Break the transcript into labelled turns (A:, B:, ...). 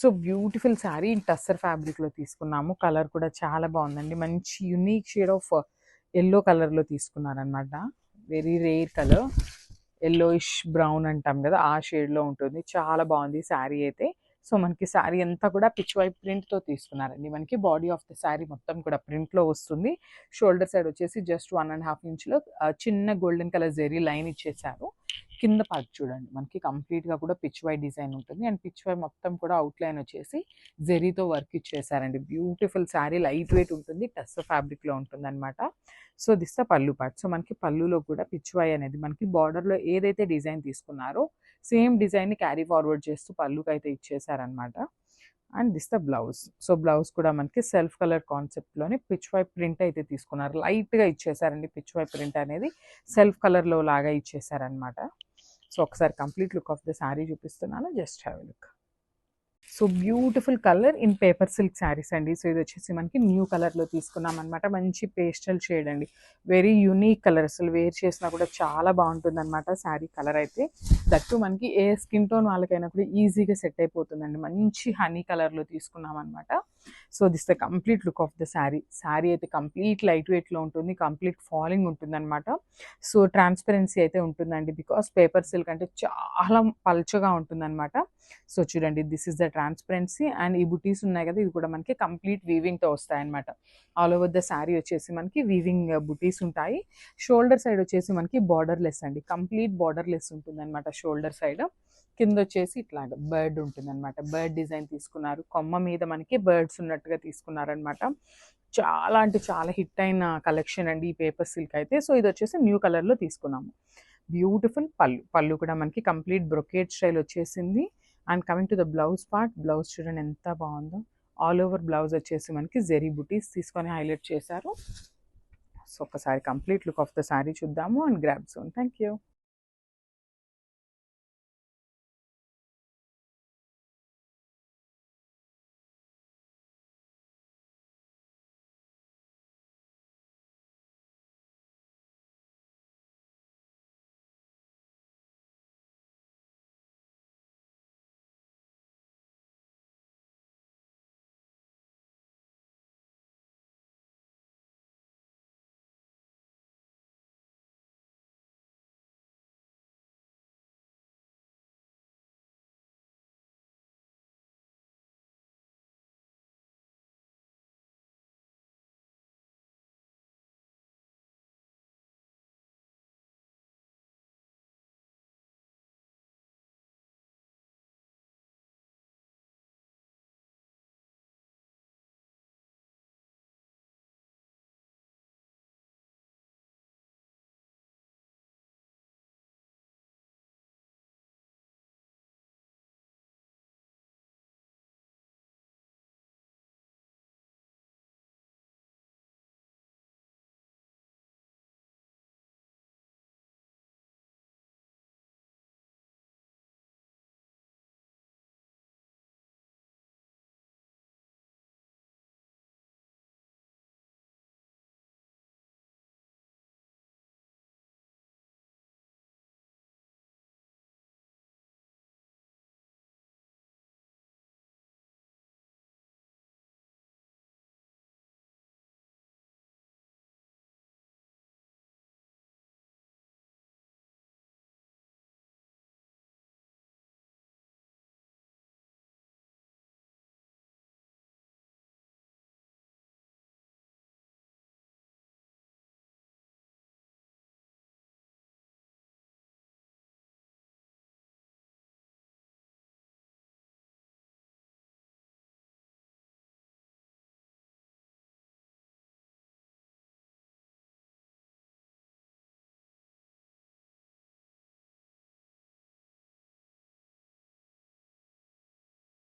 A: So beautiful sari in tussar ఫ్యాబ్రిక్లో తీసుకున్నాము. Colour కూడా చాలా బాగుందండి. మంచి యునీక్ షేడ్ ఆఫ్ ఎల్లో కలర్లో తీసుకున్నారనమాట. Very rare colour, yellowish brown అంటాం కదా, ఆ షేడ్లో ఉంటుంది. చాలా బాగుంది శారీ అయితే. సో మనకి శారీ అంతా కూడా పిచ్ వై ప్రింట్తో తీసుకున్నారండి. మనకి బాడీ ఆఫ్ ద శారీ మొత్తం కూడా ప్రింట్లో వస్తుంది. షోల్డర్ సైడ్ వచ్చేసి జస్ట్ 1.5 ఇంచ్లో చిన్న గోల్డెన్ కలర్ జెరీ లైన్ ఇచ్చేసారు. కింద పార్ట్ చూడండి, మనకి కంప్లీట్గా కూడా పిచ్ వై డిజైన్ ఉంటుంది. అండ్ పిచ్ వై మొత్తం కూడా అవుట్లైన్ వచ్చేసి జెరీతో వర్క్ ఇచ్చేసారండి. బ్యూటిఫుల్ శారీ, లైట్ వెయిట్ ఉంటుంది, టస్సర్ ఫ్యాబ్రిక్లో ఉంటుంది అనమాట. So this the pallu part. So మనకి పళ్ళులో కూడా పిచ్ వై అనేది మనకి బార్డర్లో ఏదైతే డిజైన్ తీసుకున్నారో సేమ్ డిజైన్ని క్యారీ ఫార్వర్డ్ చేస్తూ పళ్ళుకి అయితే ఇచ్చేసారనమాట. And this the blouse. So blouse కూడా మనకి సెల్ఫ్ కలర్ కాన్సెప్ట్లోనే పిచ్ వై ప్రింట్ అయితే తీసుకున్నారు. లైట్గా ఇచ్చేసారండి పిచ్ వై ప్రింట్ అనేది, సెల్ఫ్ కలర్లో లాగా ఇచ్చేసారనమాట. సో ఒకసారి complete look of the sari చూపిస్తున్నాను, just have a look. So beautiful colour in paper silk saris అండి. సో ఇది వచ్చేసి మనకి న్యూ కలర్లో తీసుకున్నాం అనమాట. మంచి పేస్టల్ షేడ్ అండి, వెరీ యూనిక్ కలర్. అసలు వేర్ చేసినా కూడా చాలా బాగుంటుంది అనమాట శారీ కలర్ అయితే. దట్టు మనకి ఏ స్కిన్ టోన్ వాళ్ళకైనా కూడా ఈజీగా సెట్ అయిపోతుందండి. మంచి హనీ కలర్లో తీసుకున్నాం అనమాట. So this the complete look of the sari. Sari అయితే కంప్లీట్ లైట్ వెయిట్లో ఉంటుంది, కంప్లీట్ ఫాలింగ్ ఉంటుంది అనమాట. సో ట్రాన్స్పరెన్సీ అయితే ఉంటుందండి, బికాస్ పేపర్ సిల్క్ అంటే చాలా పల్చగా ఉంటుంది అనమాట. సో చూడండి, this is the transparency. And ఈ బుటీస్ ఉన్నాయి కదా, ఇది కూడా మనకి కంప్లీట్ వీవింగ్తో వస్తాయి అనమాట. ఆల్ ఓవర్ ద శారీ వచ్చేసి మనకి వీవింగ్ బుటీస్ ఉంటాయి. షోల్డర్ సైడ్ వచ్చేసి మనకి బార్డర్లెస్ అండి, కంప్లీట్ బార్డర్లెస్ ఉంటుంది అనమాట షోల్డర్ సైడ్. కింద వచ్చేసి ఇట్లాగా బర్డ్ ఉంటుంది అనమాట, బర్డ్ డిజైన్ తీసుకున్నారు. కొమ్మ మీద మనకి బర్డ్స్ ఉన్నట్టుగా తీసుకున్నారనమాట. చాలా అంటే చాలా హిట్ అయిన కలెక్షన్ అండి ఈ పేపర్ సిల్క్ అయితే. సో ఇది వచ్చేసి న్యూ కలర్లో తీసుకున్నాము. బ్యూటిఫుల్ పళ్ళు. పళ్ళు కూడా మనకి కంప్లీట్ బ్రొకేట్ స్టైల్ వచ్చేసింది. And coming to the blouse part. Blouse చూడండి ఎంత బాగుందో. ఆల్ ఓవర్ బ్లౌజ్ వచ్చేసి మనకి జెరీ బుటీస్ తీసుకొని హైలైట్ చేశారు. సో ఒకసారి complete look of the sari చూద్దాము. And grab zone. Thank you.